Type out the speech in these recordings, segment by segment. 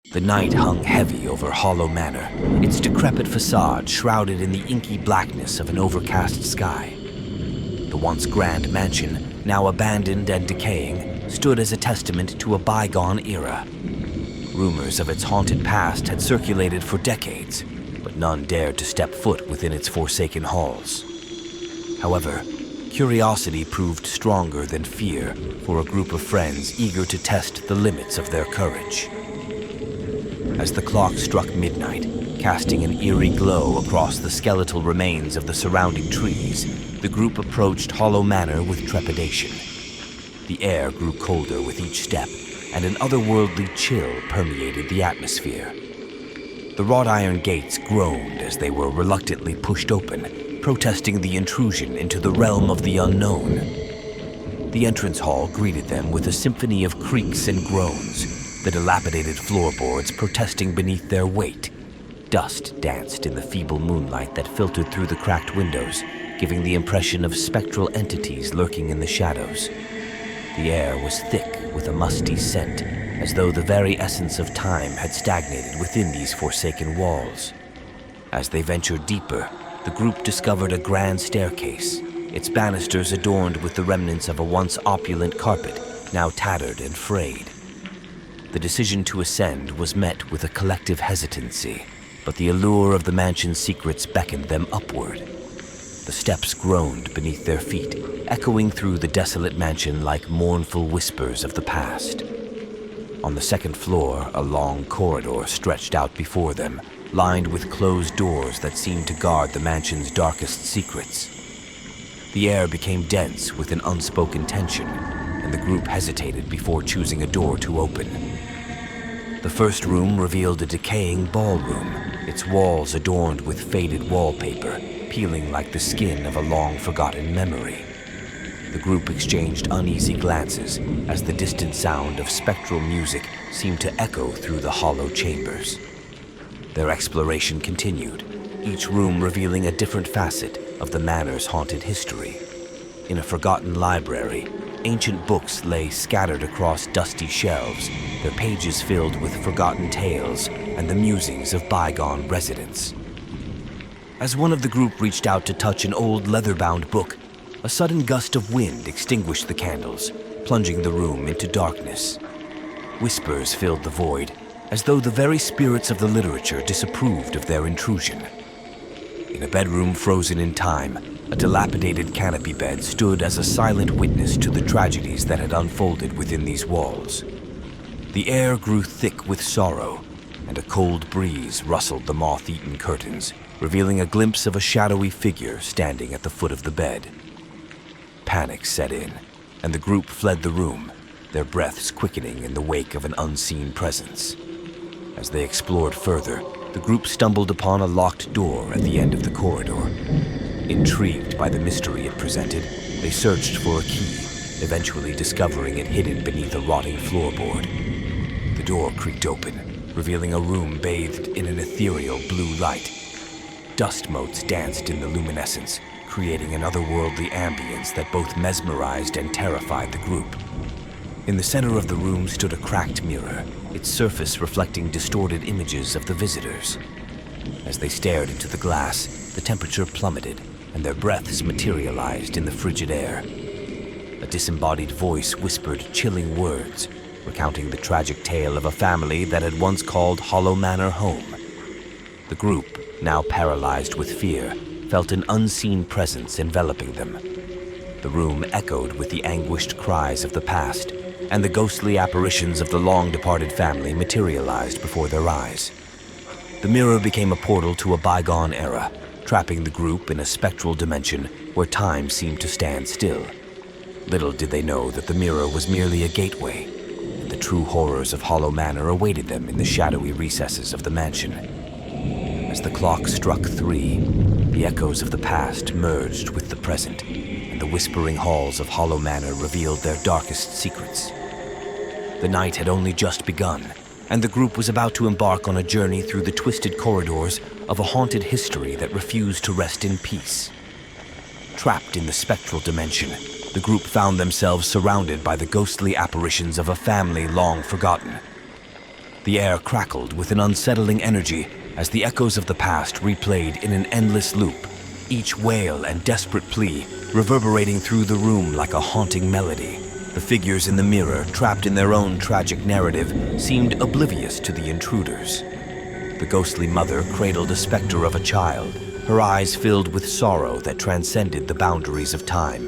The night hung heavy over Hollow Manor, its decrepit facade shrouded in the inky blackness of an overcast sky. The once grand mansion, now abandoned and decaying, stood as a testament to a bygone era. Rumors of its haunted past had circulated for decades, but none dared to step foot within its forsaken halls. However, curiosity proved stronger than fear for a group of friends eager to test the limits of their courage. As the clock struck midnight, casting an eerie glow across the skeletal remains of the surrounding trees, the group approached Hollow Manor with trepidation. The air grew colder with each step, and an otherworldly chill permeated the atmosphere. The wrought iron gates groaned as they were reluctantly pushed open, protesting the intrusion into the realm of the unknown. The entrance hall greeted them with a symphony of creaks and groans, the dilapidated floorboards protesting beneath their weight. Dust danced in the feeble moonlight that filtered through the cracked windows, giving the impression of spectral entities lurking in the shadows. The air was thick with a musty scent, as though the very essence of time had stagnated within these forsaken walls. As they ventured deeper, the group discovered a grand staircase, its banisters adorned with the remnants of a once opulent carpet, now tattered and frayed. The decision to ascend was met with a collective hesitancy, but the allure of the mansion's secrets beckoned them upward. The steps groaned beneath their feet, echoing through the desolate mansion like mournful whispers of the past. On the second floor, a long corridor stretched out before them, lined with closed doors that seemed to guard the mansion's darkest secrets. The air became dense with an unspoken tension, and the group hesitated before choosing a door to open. The first room revealed a decaying ballroom, its walls adorned with faded wallpaper, peeling like the skin of a long-forgotten memory. The group exchanged uneasy glances as the distant sound of spectral music seemed to echo through the hollow chambers. Their exploration continued, each room revealing a different facet of the manor's haunted history. In a forgotten library, ancient books lay scattered across dusty shelves, their pages filled with forgotten tales and the musings of bygone residents. As one of the group reached out to touch an old leather-bound book, a sudden gust of wind extinguished the candles, plunging the room into darkness. Whispers filled the void, as though the very spirits of the literature disapproved of their intrusion. In a bedroom frozen in time, a dilapidated canopy bed stood as a silent witness to the tragedies that had unfolded within these walls. The air grew thick with sorrow, and a cold breeze rustled the moth-eaten curtains, revealing a glimpse of a shadowy figure standing at the foot of the bed. Panic set in, and the group fled the room, their breaths quickening in the wake of an unseen presence. As they explored further, the group stumbled upon a locked door at the end of the corridor. Intrigued by the mystery it presented, they searched for a key, eventually discovering it hidden beneath a rotting floorboard. The door creaked open, revealing a room bathed in an ethereal blue light. Dust motes danced in the luminescence, creating an otherworldly ambience that both mesmerized and terrified the group. In the center of the room stood a cracked mirror, its surface reflecting distorted images of the visitors. As they stared into the glass, the temperature plummeted, and their breaths materialized in the frigid air. A disembodied voice whispered chilling words, recounting the tragic tale of a family that had once called Hollow Manor home. The group, now paralyzed with fear, felt an unseen presence enveloping them. The room echoed with the anguished cries of the past, and the ghostly apparitions of the long-departed family materialized before their eyes. The mirror became a portal to a bygone era, trapping the group in a spectral dimension where time seemed to stand still. Little did they know that the mirror was merely a gateway, and the true horrors of Hollow Manor awaited them in the shadowy recesses of the mansion. As the clock struck 3, the echoes of the past merged with the present, and the whispering halls of Hollow Manor revealed their darkest secrets. The night had only just begun, and the group was about to embark on a journey through the twisted corridors of a haunted history that refused to rest in peace. Trapped in the spectral dimension, the group found themselves surrounded by the ghostly apparitions of a family long forgotten. The air crackled with an unsettling energy as the echoes of the past replayed in an endless loop, each wail and desperate plea reverberating through the room like a haunting melody. The figures in the mirror, trapped in their own tragic narrative, seemed oblivious to the intruders. The ghostly mother cradled a specter of a child, her eyes filled with sorrow that transcended the boundaries of time.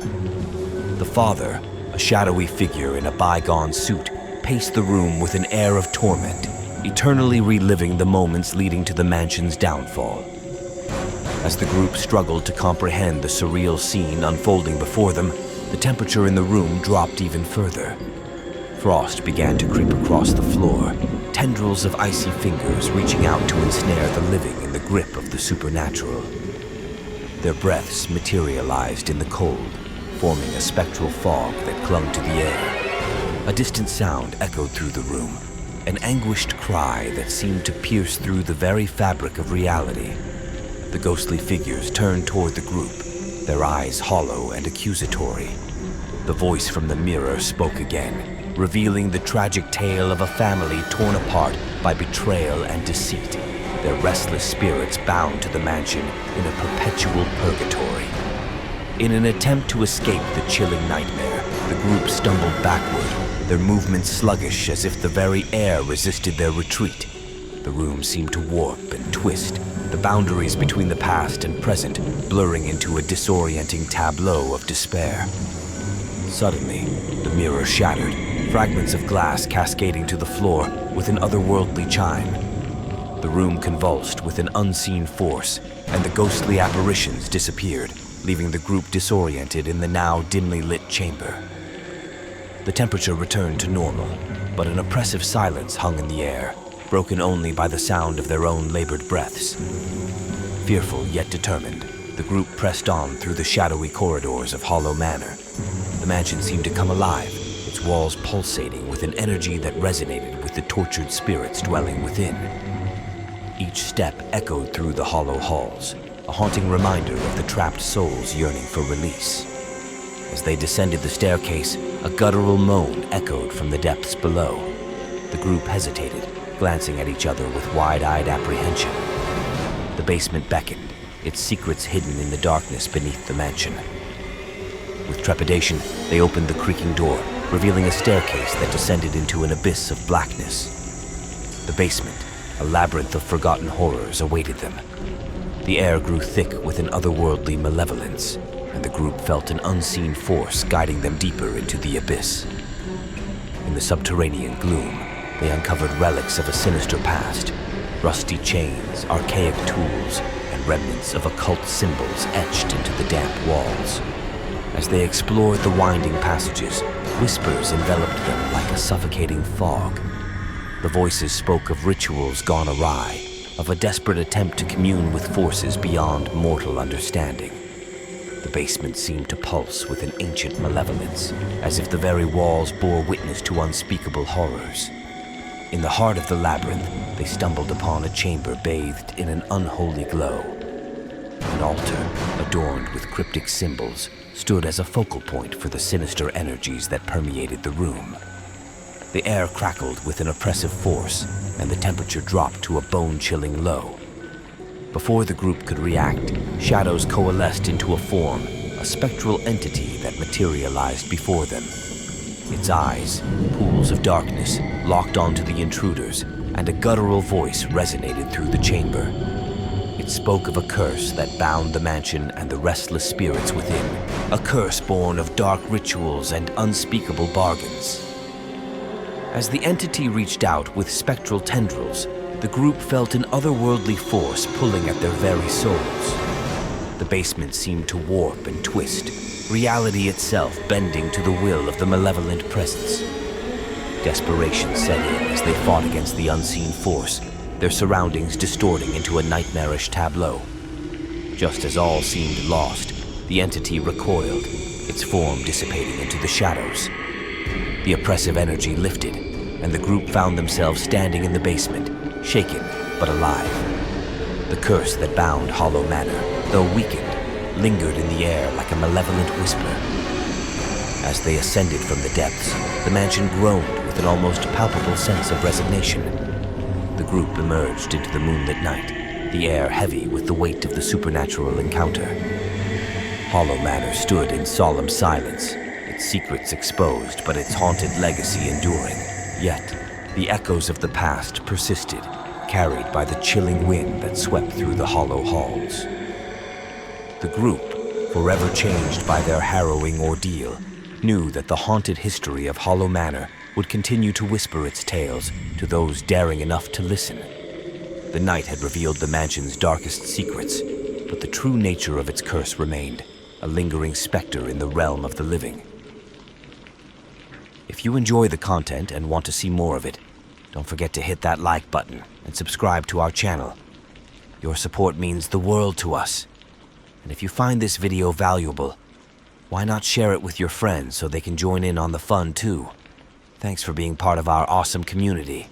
The father, a shadowy figure in a bygone suit, paced the room with an air of torment, eternally reliving the moments leading to the mansion's downfall. As the group struggled to comprehend the surreal scene unfolding before them, the temperature in the room dropped even further. Frost began to creep across the floor, tendrils of icy fingers reaching out to ensnare the living in the grip of the supernatural. Their breaths materialized in the cold, forming a spectral fog that clung to the air. A distant sound echoed through the room, an anguished cry that seemed to pierce through the very fabric of reality. The ghostly figures turned toward the group, their eyes hollow and accusatory. The voice from the mirror spoke again, revealing the tragic tale of a family torn apart by betrayal and deceit, their restless spirits bound to the mansion in a perpetual purgatory. In an attempt to escape the chilling nightmare, the group stumbled backward, their movements sluggish as if the very air resisted their retreat. The room seemed to warp and twist, the boundaries between the past and present blurring into a disorienting tableau of despair. Suddenly, the mirror shattered, fragments of glass cascading to the floor with an otherworldly chime. The room convulsed with an unseen force, and the ghostly apparitions disappeared, leaving the group disoriented in the now dimly lit chamber. The temperature returned to normal, but an oppressive silence hung in the air, broken only by the sound of their own labored breaths. Fearful yet determined, the group pressed on through the shadowy corridors of Hollow Manor. The mansion seemed to come alive, its walls pulsating with an energy that resonated with the tortured spirits dwelling within. Each step echoed through the hollow halls, a haunting reminder of the trapped souls yearning for release. As they descended the staircase, a guttural moan echoed from the depths below. The group hesitated, glancing at each other with wide-eyed apprehension. The basement beckoned, its secrets hidden in the darkness beneath the mansion. With trepidation, they opened the creaking door, revealing a staircase that descended into an abyss of blackness. The basement, a labyrinth of forgotten horrors, awaited them. The air grew thick with an otherworldly malevolence, and the group felt an unseen force guiding them deeper into the abyss. In the subterranean gloom, they uncovered relics of a sinister past, rusty chains, archaic tools, and remnants of occult symbols etched into the damp walls. As they explored the winding passages, whispers enveloped them like a suffocating fog. The voices spoke of rituals gone awry, of a desperate attempt to commune with forces beyond mortal understanding. The basement seemed to pulse with an ancient malevolence, as if the very walls bore witness to unspeakable horrors. In the heart of the labyrinth, they stumbled upon a chamber bathed in an unholy glow. An altar, adorned with cryptic symbols, stood as a focal point for the sinister energies that permeated the room. The air crackled with an oppressive force, and the temperature dropped to a bone-chilling low. Before the group could react, shadows coalesced into a form, a spectral entity that materialized before them. Its eyes, pools of darkness, locked onto the intruders, and a guttural voice resonated through the chamber. It spoke of a curse that bound the mansion and the restless spirits within, a curse born of dark rituals and unspeakable bargains. As the entity reached out with spectral tendrils, the group felt an otherworldly force pulling at their very souls. The basement seemed to warp and twist, reality itself bending to the will of the malevolent presence. Desperation set in as they fought against the unseen force, their surroundings distorting into a nightmarish tableau. Just as all seemed lost, the entity recoiled, its form dissipating into the shadows. The oppressive energy lifted, and the group found themselves standing in the basement, shaken but alive. The curse that bound Hollow Manor, though weakened, lingered in the air like a malevolent whisper. As they ascended from the depths, the mansion groaned with an almost palpable sense of resignation. group emerged into the moonlit night, the air heavy with the weight of the supernatural encounter. Hollow Manor stood in solemn silence, its secrets exposed but its haunted legacy enduring. Yet, the echoes of the past persisted, carried by the chilling wind that swept through the hollow halls. The group, forever changed by their harrowing ordeal, knew that the haunted history of Hollow Manor would continue to whisper its tales to those daring enough to listen. The night had revealed the mansion's darkest secrets, but the true nature of its curse remained, a lingering specter in the realm of the living. If you enjoy the content and want to see more of it, don't forget to hit that like button and subscribe to our channel. Your support means the world to us. And if you find this video valuable, why not share it with your friends so they can join in on the fun too? Thanks for being part of our awesome community.